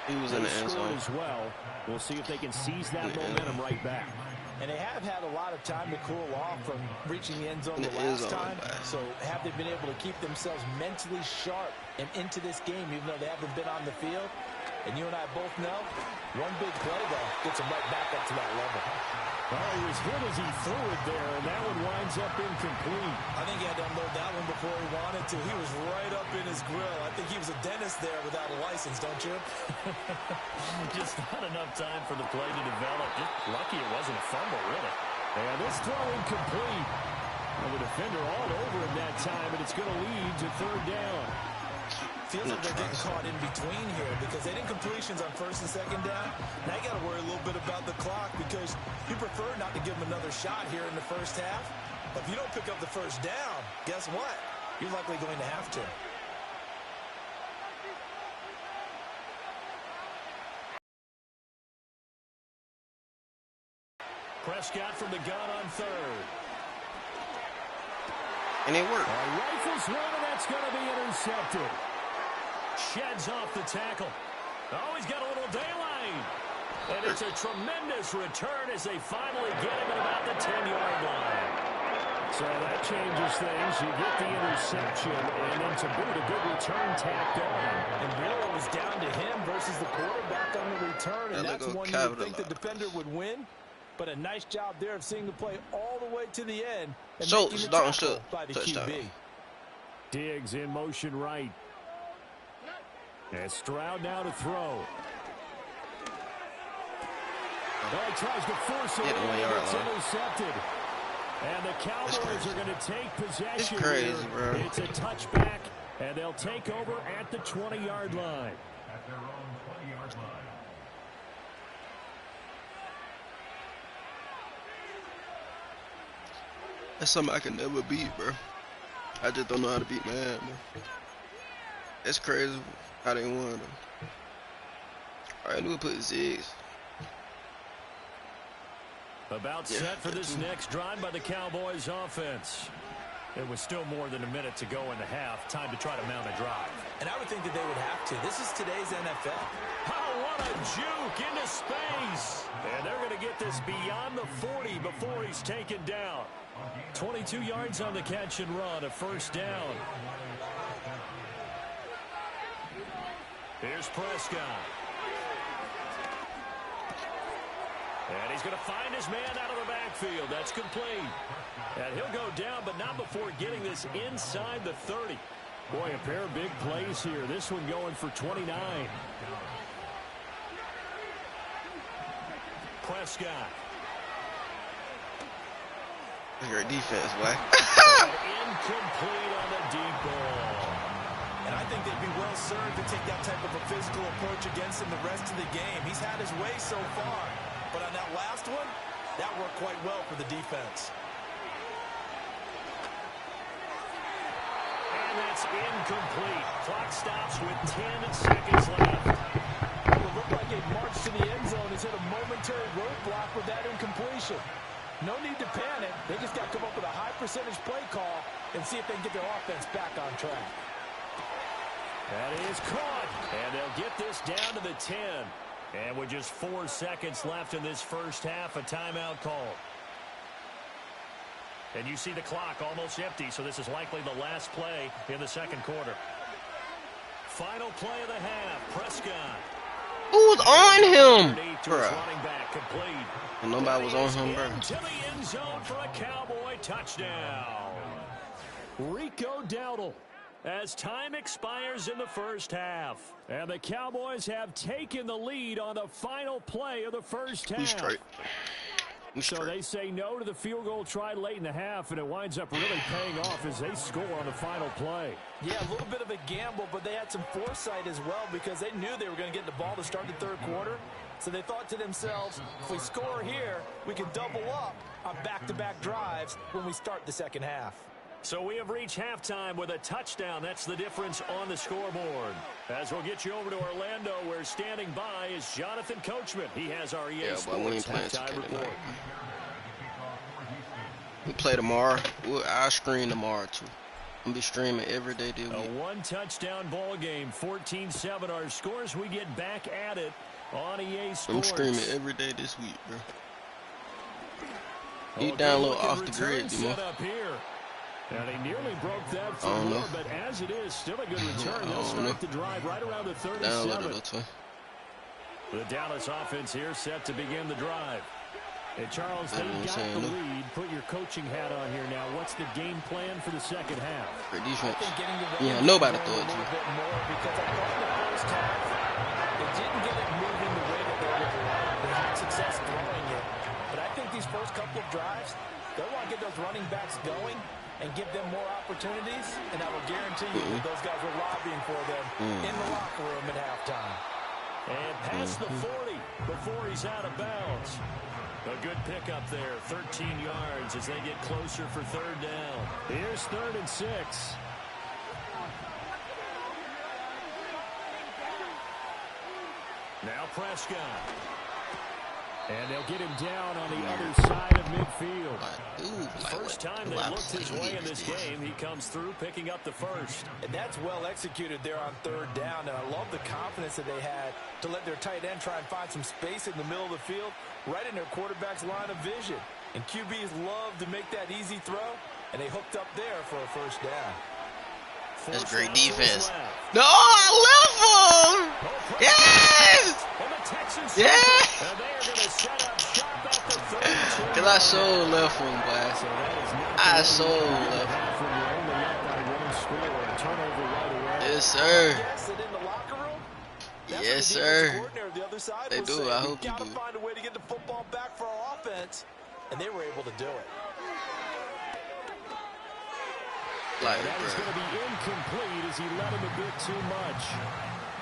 He was in the end zone as well. We'll see if they can seize that momentum right back. And they have had a lot of time to cool off from reaching the end zone the last time. So have they been able to keep themselves mentally sharp and into this game, even though they haven't been on the field? And you and I both know, one big play, though, gets them right back up to that level. Well, he was hit as he threw it there, and that one winds up incomplete. I think he had to unload that one before he wanted to. He was right up in his grill. I think he was a dentist there without a license, don't you? Just not enough time for the play to develop. Just lucky it wasn't a fumble, really. And this throw incomplete. And the defender all over him that time, and it's going to lead to third down. Feels like they're getting caught in between here because they didn't completions on first and second down. Now you got to worry a little bit about the clock because you prefer not to give them another shot here in the first half. But if you don't pick up the first down, guess what? You're likely going to have to. Prescott from the gun on third. and it worked. Rifles one, and that's going to be intercepted. Sheds off the tackle. Oh, he's got a little daylight. And it's a tremendous return as they finally get him at about the 10-yard line. So that changes things. You get the interception, and then to boot, a good return tacked on. And really it was down to him versus the quarterback on the return, and that's one you would think the defender would win. But a nice job there of seeing the play all the way to the end and making the tackle by the QB. Diggs in motion right. And Stroud now to throw. Oh, he tries to force it, and it's intercepted. And the Cowboys are going to take possession. It's crazy, bro. It's a touchback, and they'll take over at the 20-yard line. At their own 20-yard line. That's something I can never beat, bro. I just don't know how to beat man, bro. It's crazy how they won, though. Alright, we'll put Ziggs. About set for this next drive by the Cowboys offense. It was still more than a minute to go in the half. Time to try to mount a drive. And I would think that they would have to. This is today's NFL. Oh, what a juke into space. And they're going to get this beyond the 40 before he's taken down. 22 yards on the catch and run, a first down. Here's Prescott. And he's going to find his man out of the backfield. That's complete. And he'll go down, but not before getting this inside the 30. Boy, a pair of big plays here. This one going for 29. Prescott. Great defense, boy. Incomplete on the deep ball. And I think they'd be well served to take that type of a physical approach against him the rest of the game. He's had his way so far. But on that last one, that worked quite well for the defense. And that's incomplete. Clock stops with 10 seconds left. Well, it looked like a march to the end zone has hit a momentary roadblock with that incompletion. No need to panic. They just got to come up with a high percentage play call and see if they can get their offense back on track. That is caught. And they'll get this down to the 10. And with just 4 seconds left in this first half, a timeout call. And you see the clock almost empty, so this is likely the last play in the second quarter. Final play of the half, Prescott. Who's on him? Running back, complete. And nobody was on him, bro. To the end zone for a Cowboy touchdown. Rico Dowdle. As time expires in the first half. And the Cowboys have taken the lead on the final play of the first half. He's straight. So they say no to the field goal tried late in the half, and it winds up really paying off as they score on the final play. Yeah, a little bit of a gamble, but they had some foresight as well because they knew they were going to get the ball to start the third quarter. So they thought to themselves, if we score here, we can double up on back-to-back drives when we start the second half. So we have reached halftime with a touchdown. That's the difference on the scoreboard. As we'll get you over to Orlando, where standing by is Jonathan Coachman. He has our EA Sports halftime report. We play tomorrow. I'll screen tomorrow, too. I'm be streaming every day this week. A one-touchdown ball game, 14-7 our scores. We get back at it on EA Sports. I'm streaming every day this week, bro. You download off the grid, you know. And he nearly broke that for more, but as it is, still a good return. They'll start the drive right around the 37. The Dallas offense here set to begin the drive. Hey, Charles, they got the lead. Put your coaching hat on here now. What's the game plan for the second half? For defense. Yeah, nobody throw it to you. Because I thought in the first half, they didn't get it moving the way that they would like. They had success throwing it. But I think these first couple of drives, they'll want to get those running backs going and give them more opportunities. And I will guarantee you that those guys were lobbying for them in the locker room at halftime. And past the 40 before he's out of bounds. A good pickup there, 13 yards as they get closer for third down. Here's 3rd and 6. Now Prescott. And they'll get him down on the other side of midfield. First time they looked his way in this game, he comes through picking up the first. And that's well executed there on 3rd down. And I love the confidence that they had to let their tight end try and find some space in the middle of the field, right in their quarterback's line of vision. And QBs love to make that easy throw, and they hooked up there for a first down. That's great defense. No, I love him! Yes! Yes! Because I so left him, boy. I so left him. Yes, sir. Yes, sir. They do. I hope you do. Find a way to get the football back for our offense, and they were able to do it. Like, that is going to be incomplete as he let him a bit too much.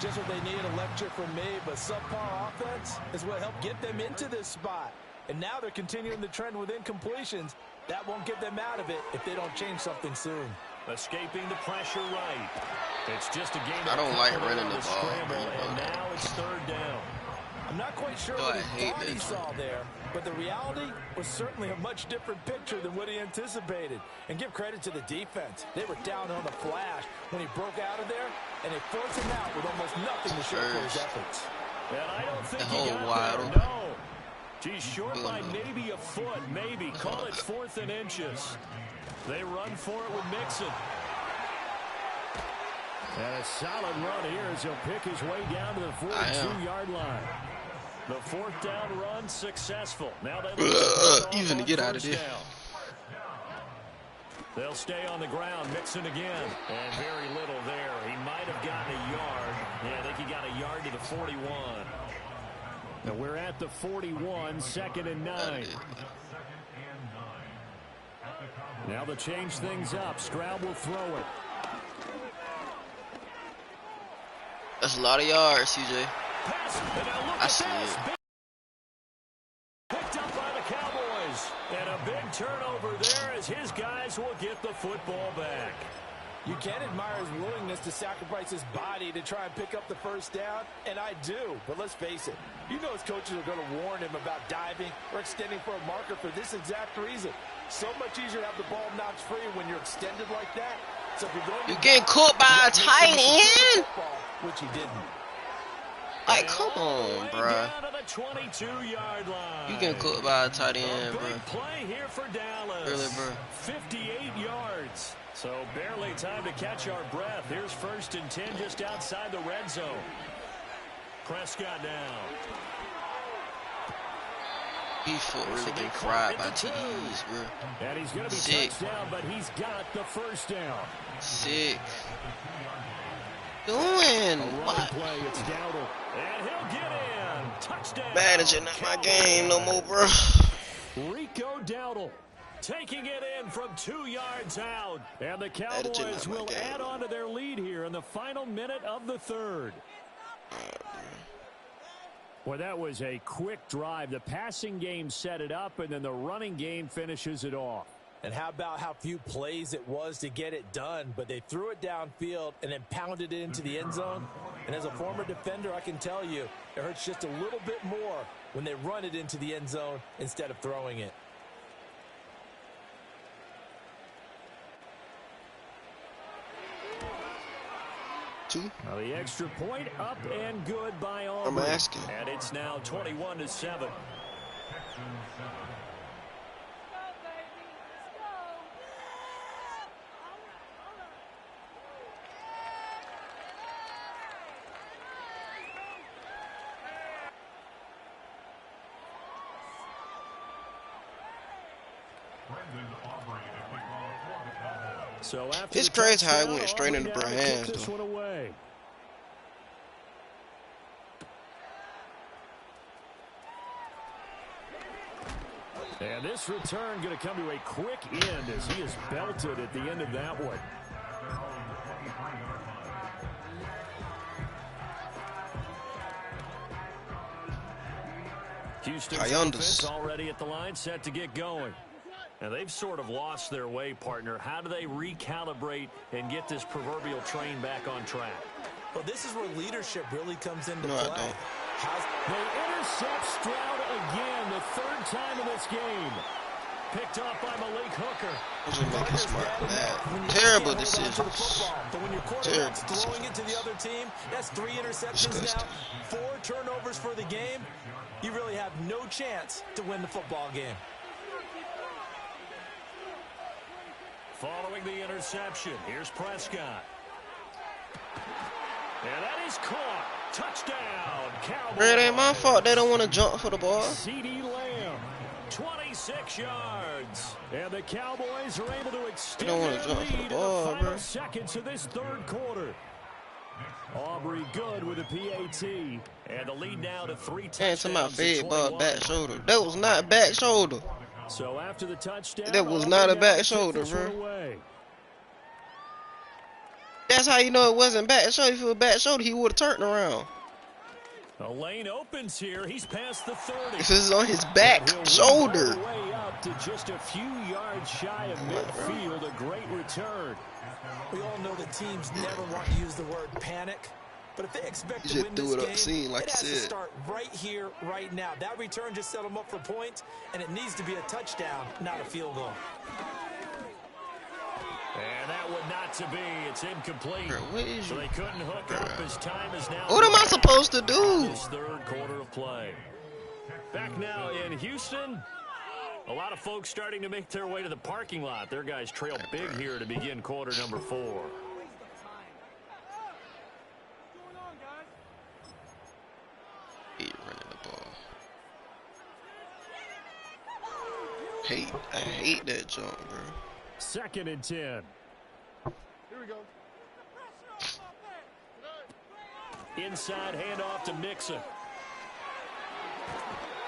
Just what they need, a lecture from me, but subpar offense is what helped get them into this spot. And now they're continuing the trend with incompletions. That won't get them out of it if they don't change something soon. Escaping the pressure right. It's just a game. I don't like running the ball. And now it's 3rd down. I'm not quite sure what he thought he saw there, but the reality was certainly a much different picture than what he anticipated. And give credit to the defense. They were down on the flash when he broke out of there, and they forced him out with almost nothing to show for his efforts. And I don't think he got there. No. He's short by maybe a foot, maybe. Call it 4th and inches. They run for it with Mixon. And a solid run here as he'll pick his way down to the 42-yard line. The 4th down run successful. Now they even to get out of there. They'll stay on the ground. Mixon again. And very little there. He might have gotten a yard. Yeah, I think he got a yard to the 41. And we're at the 41, 2nd and 9. Now to change things up. Stroud will throw it. That's a lot of yards, CJ. I see it. Picked up by the Cowboys. And a big turnover there as his guys will get the football back. You can admire his willingness to sacrifice his body to try and pick up the first down, and I do. But let's face it, you know his coaches are going to warn him about diving or extending for a marker for this exact reason. So much easier to have the ball knocked free when you're extended like that. So if you're going to getting caught by a tight end, which he didn't. Like, come on, bro. You getting caught by a tight end, bro. Play here for Dallas. Really, bro. 58 yards. So barely time to catch our breath. Here's 1st and 10 just outside the red zone. Prescott now. He foot really getting cried by TDs, bro. And he's going to be touchdown, but he's got the first down. Sick. Doing what? Play, it's Dowdle. And he'll get in. Touchdown. Managing not my game no more, bro. Rico Dowdle taking it in from 2 yards out. And the Cowboys will add on to their lead here in the final minute of the 3rd. Well, that was a quick drive. The passing game set it up, and then the running game finishes it off. And how about how few plays it was to get it done, but they threw it downfield and then pounded it into the end zone. And as a former defender, I can tell you, it hurts just a little bit more when they run it into the end zone instead of throwing it. to. Well, the extra point up and good by Aubrey. I'm asking. And it's now 21-7. So after it's crazy how it went straight into Brian's hands, this one away. And this return going to come to a quick end as he is belted at the end of that one. Houston's offense already at the line, set to get going. Now, they've sort of lost their way, partner. How do they recalibrate and get this proverbial train back on track? Well, this is where leadership really comes into play. They intercept Stroud again, the third time in this game. Picked off by Malik Hooker. Those are making smart bad. Terrible decisions. But when your quarterback's throwing it to the other team, that's 3 interceptions now, 4 turnovers for the game. You really have no chance to win the football game. Following the interception, here's Prescott. And that is caught. Touchdown, Cowboys. It ain't my fault they don't want to jump for the ball. CeeDee Lamb, 26 yards. And the Cowboys are able to extend their lead in the final seconds of this third quarter. Aubrey good with a PAT. And the lead now to 3 touchdowns. Hands to my fade ball, back shoulder. That was not back shoulder. So after the touchdown, that was not a back shoulder, bro. That's how you know it wasn't back shoulder. If it was back shoulder, he would have turned around. The lane opens here. He's past the 30. This is on his back shoulder. Way up to just a few yards shy of midfield. A great return. We all know that teams never want to use the word panic. But if they expect to win this game, it has to start right here, right now. That return just set them up for points, and it needs to be a touchdown, not a field goal. And that would not to be. It's incomplete. So they couldn't hook up. His time is now. What am I supposed to do? This third quarter of play. Back now in Houston. A lot of folks starting to make their way to the parking lot. Their guys trail big here to begin quarter number 4. I hate that jump, bro. 2nd and 10. Here we go. Inside handoff to Mixon.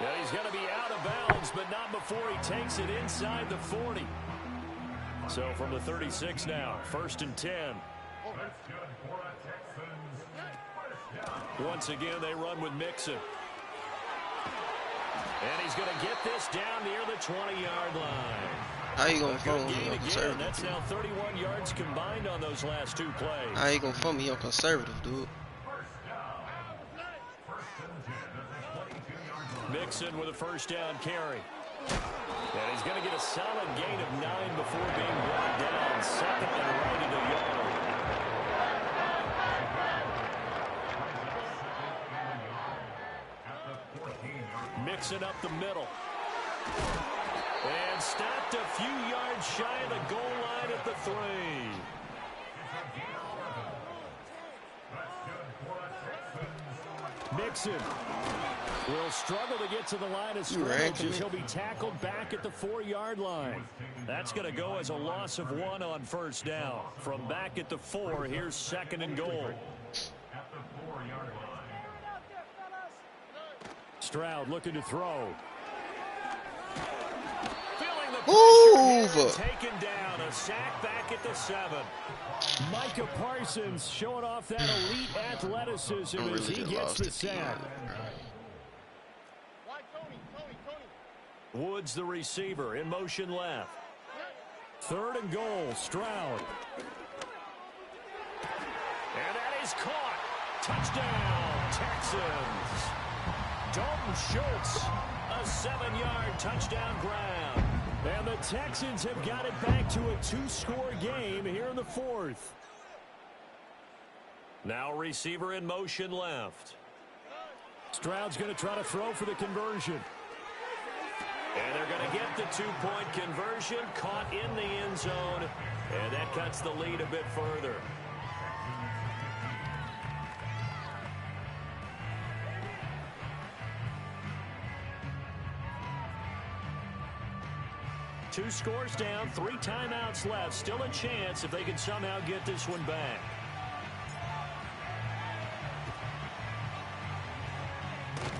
Yeah, he's going to be out of bounds, but not before he takes it inside the 40. So from the 36 now, 1st and 10. Once again, they run with Mixon. And he's going to get this down near the 20-yard line. How you going to phone me on again. conservative? That's now 31 yards combined on those last 2 plays. How you going to phone me on conservative, dude? Mixon with a 1st down carry. And he's going to get a solid gain of 9 before being brought down. 2nd and right at a yard. Mixon up the middle. And stopped a few yards shy of the goal line at the 3. Mixon will struggle to get to the line of scrimmage as he'll be tackled back at the 4-yard line. That's going to go as a loss of 1 on 1st down. From back at the 4, here's 2nd and goal. Stroud looking to throw. Feeling the pressure, taken down. A sack back at the 7. Micah Parsons showing off that elite athleticism as he gets the sack. Woods the receiver in motion left. 3rd and goal, Stroud. And that is caught. Touchdown, Texans. Dalton Schultz, a 7-yard touchdown grab. And the Texans have got it back to a 2-score game here in the 4th. Now receiver in motion left. Stroud's going to try to throw for the conversion. And they're going to get the two-point conversion, caught in the end zone, and that cuts the lead a bit further. Two scores down, 3 timeouts left. Still a chance if they can somehow get this one back.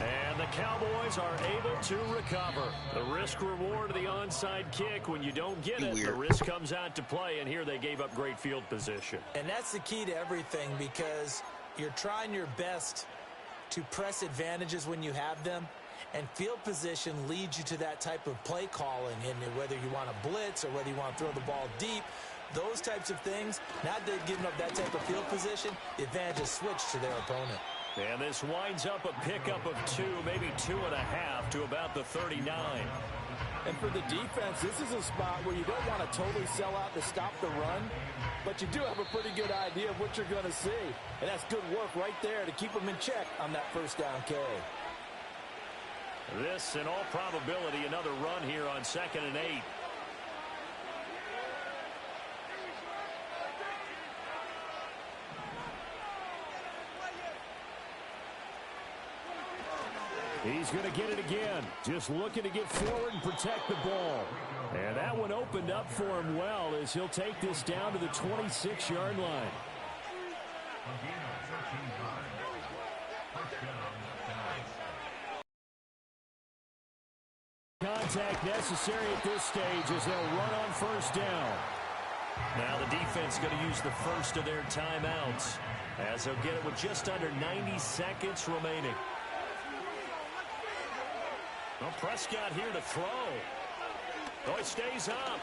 And the Cowboys are able to recover. The risk-reward of the onside kick, when you don't get it, the risk comes out to play, and here they gave up great field position. And that's the key to everything, because you're trying your best to press advantages when you have them, and field position leads you to that type of play calling, and whether you want to blitz or whether you want to throw the ball deep, those types of things, now that they've given up that type of field position, the advantage is switched to their opponent. And this winds up a pickup of 2, maybe 2.5 to about the 39. And for the defense, this is a spot where you don't want to totally sell out to stop the run, but you do have a pretty good idea of what you're going to see. And that's good work right there to keep them in check on that first down carry. This, in all probability, another run here on 2nd and 8. He's going to get it again. Just looking to get forward and protect the ball. And that one opened up for him well as he'll take this down to the 26-yard line. Contact necessary at this stage as they'll run on first down. Now the defense going to use the first of their timeouts as they'll get it with just under 90 seconds remaining. Well, Prescott here to throw. Oh, it stays up.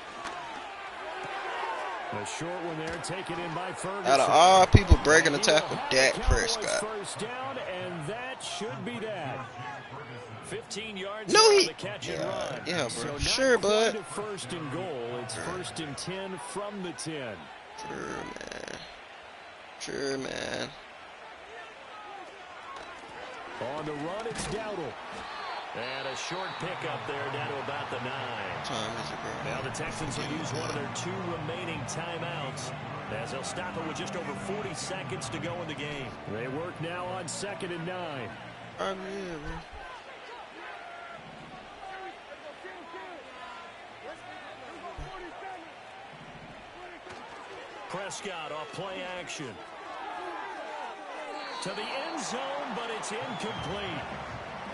A short one there, taken in by Ferguson. Out of all people breaking the tackle, Dak Prescott. First down, and that should be that. 15 yards no, the catch and run. Yeah, bro. So sure, bud. First and goal. It's 1st and 10 from the 10. Sure, man. On the run, it's Dowdle. And a short pickup there down to about the 9. Time is it, bro? Now the Texans will use one of their 2 remaining timeouts as they'll stop it with just over 40 seconds to go in the game. They work now on 2nd and 9. Yeah, bro. Prescott off play action. To the end zone, but it's incomplete.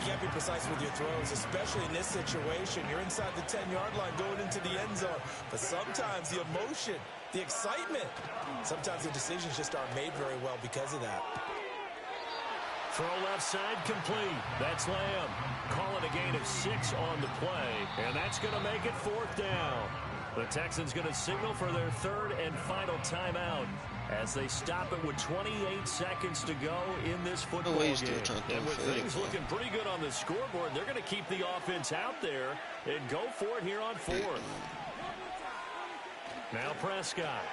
You can't be precise with your throws, especially in this situation. You're inside the 10-yard line going into the end zone. But sometimes the emotion, the excitement, sometimes the decisions just aren't made very well because of that. Throw left side complete. That's Lamb. Calling a gain of 6 on the play. And that's going to make it 4th down. The Texans going to signal for their 3rd and final timeout as they stop it with 28 seconds to go in this football game. And with things looking pretty good on the scoreboard, they're going to keep the offense out there and go for it here on 4th. Now Prescott.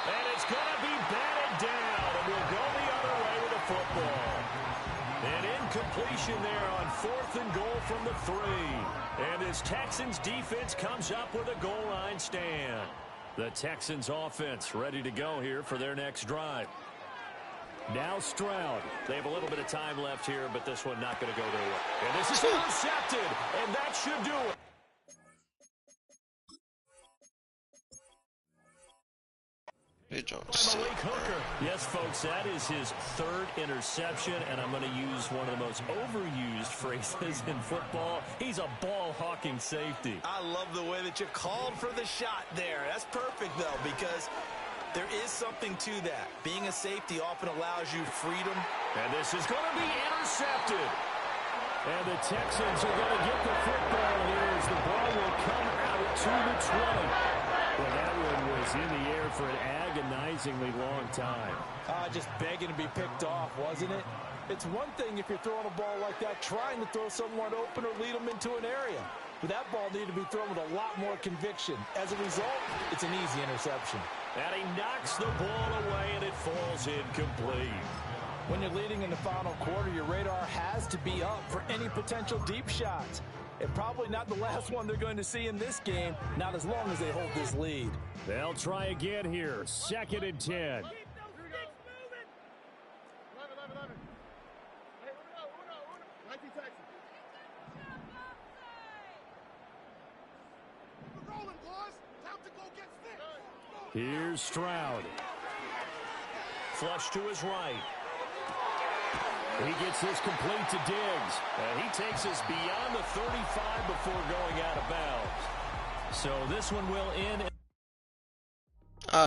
And it's going to be batted down, and we'll go the other way with the football. An incompletion there on 4th and goal from the 3. And this Texans defense comes up with a goal line stand. The Texans offense ready to go here for their next drive. Now Stroud. They have a little bit of time left here, but this one not going to go their way. And this is intercepted, and that should do it. Malik Hooker. Yes, folks, that is his 3rd interception, and I'm going to use one of the most overused phrases in football. He's a ball-hawking safety. I love the way that you called for the shot there. That's perfect, though, because there is something to that. Being a safety often allows you freedom. And this is going to be intercepted. And the Texans are going to get the football here as the ball will come out to the 20. Well, that one was in the air for an agonizingly long time. Just begging to be picked off, wasn't it? It's one thing if you're throwing a ball like that, trying to throw someone open or lead them into an area. But that ball needed to be thrown with a lot more conviction. As a result, it's an easy interception. And he knocks the ball away, and it falls incomplete. When you're leading in the final quarter, your radar has to be up for any potential deep shots. And probably not the last one they're going to see in this game, not as long as they hold this lead. They'll try again here. 2nd and 10. Keep those sticks moving. 11. Hey, Uno. Nike taxi. We're rolling, boys. Time to go get sticks. Here's Stroud. Flush to his right. He gets this complete to Diggs. And he takes us beyond the 35 before going out of bounds. So this one will end.